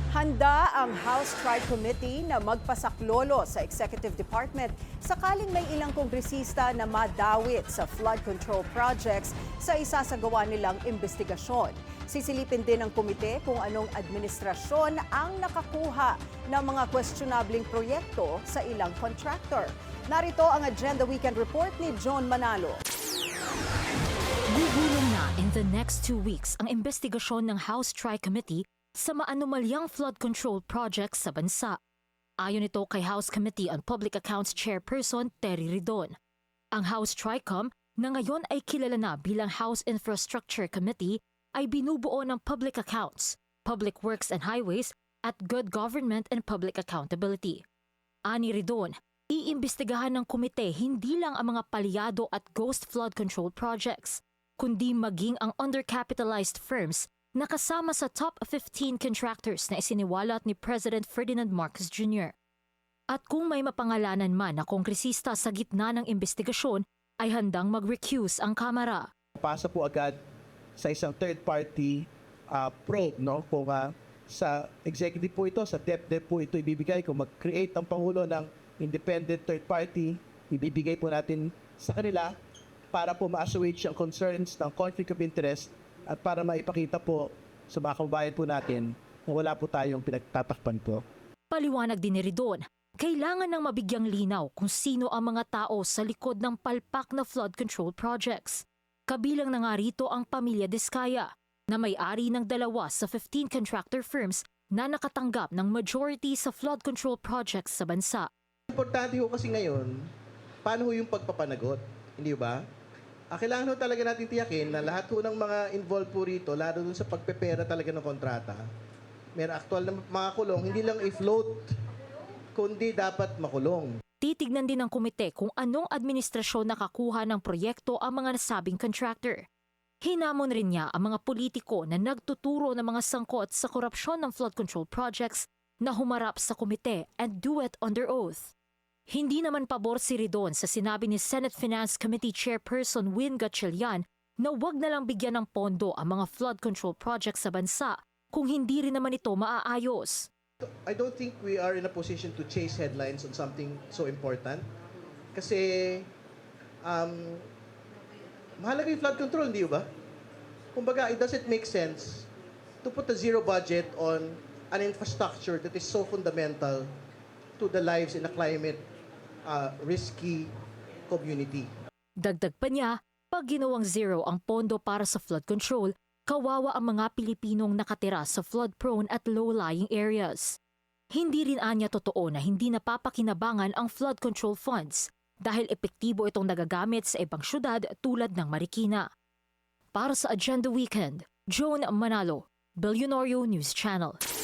Handa ang House Tri-Committee na magpasaklolo sa Executive Department sakaling may ilang kongresista na madawit sa flood control projects sa isasagawa nilang investigasyon. Sisilipin din ng komite kung anong administrasyon ang nakakuha ng mga questionabling proyekto sa ilang contractor. Narito ang Agenda Weekend Report ni John Manalo. Gugulong na in the next 2 weeks ang investigasyon ng House Tri-Committee sa maanomalyang flood control projects sa bansa. Ayon ito kay House Committee on Public Accounts Chairperson Terry Ridon. Ang House Tricom na ngayon ay kilala na bilang House Infrastructure Committee ay binubuo ng Public Accounts, Public Works and Highways at Good Government and Public Accountability. Ani Ridon, iimbestigahan ng komite hindi lang ang mga palyado at ghost flood control projects, kundi maging ang undercapitalized firms na kasama sa top 15 contractors na isiniwalat ni President Ferdinand Marcos Jr. At kung may mapangalanan man na kongresista sa gitna ng investigasyon, ay handang mag-recuse ang Kamara. Pasa po agad sa isang third-party probe, no? Kung sa executive po ito, sa DepEd po ito ibibigay, kung mag-create ang Pangulo ng independent third-party, ibibigay po natin sa kanila para po ma-assuage ang concerns ng conflict of interest at para maipakita po sa mga kababayan po natin na wala po tayong pinagtatakpan po. Paliwanag din ni Ridon, kailangan ng mabigyang linaw kung sino ang mga tao sa likod ng palpak na flood control projects. Kabilang na nga rito ang pamilya Diskaya, na may-ari ng 2 sa 15 contractor firms na nakatanggap ng majority sa flood control projects sa bansa. Importante ho kasi ngayon, paano ho yung pagpapanagot, hindi ba? Kailangan ho talaga natin tiyakin na lahat ho ng mga involved po rito, lalo dun sa pagpepera talaga ng kontrata, may aktual na mga kulong, hindi lang i-float, kundi dapat makulong. Titignan din ng komite kung anong administrasyon nakakuha ng proyekto ang mga nasabing contractor. Hinamon rin niya ang mga politiko na nagtuturo ng mga sangkot sa korupsyon ng flood control projects na humarap sa komite and do it under oath. Hindi naman pabor si Ridon sa sinabi ni Senate Finance Committee Chairperson Win Gatchalian na wag na lang bigyan ng pondo ang mga flood control projects sa bansa kung hindi rin naman ito maaayos. I don't think we are in a position to chase headlines on something so important. Kasi, mahalaga yung flood control, hindi ba? Kumbaga, it doesn't make sense to put a zero budget on an infrastructure that is so fundamental to the lives in a climate risky community. Dagdag pa niya, pag ginawang zero ang pondo para sa flood control, kawawa ang mga Pilipinong nakatira sa flood-prone at low-lying areas. Hindi rin anya totoo na hindi napapakinabangan ang flood control funds dahil epektibo itong nagagamit sa ibang syudad tulad ng Marikina. Para sa Agenda Weekend, Joan Manalo, Billionario News Channel.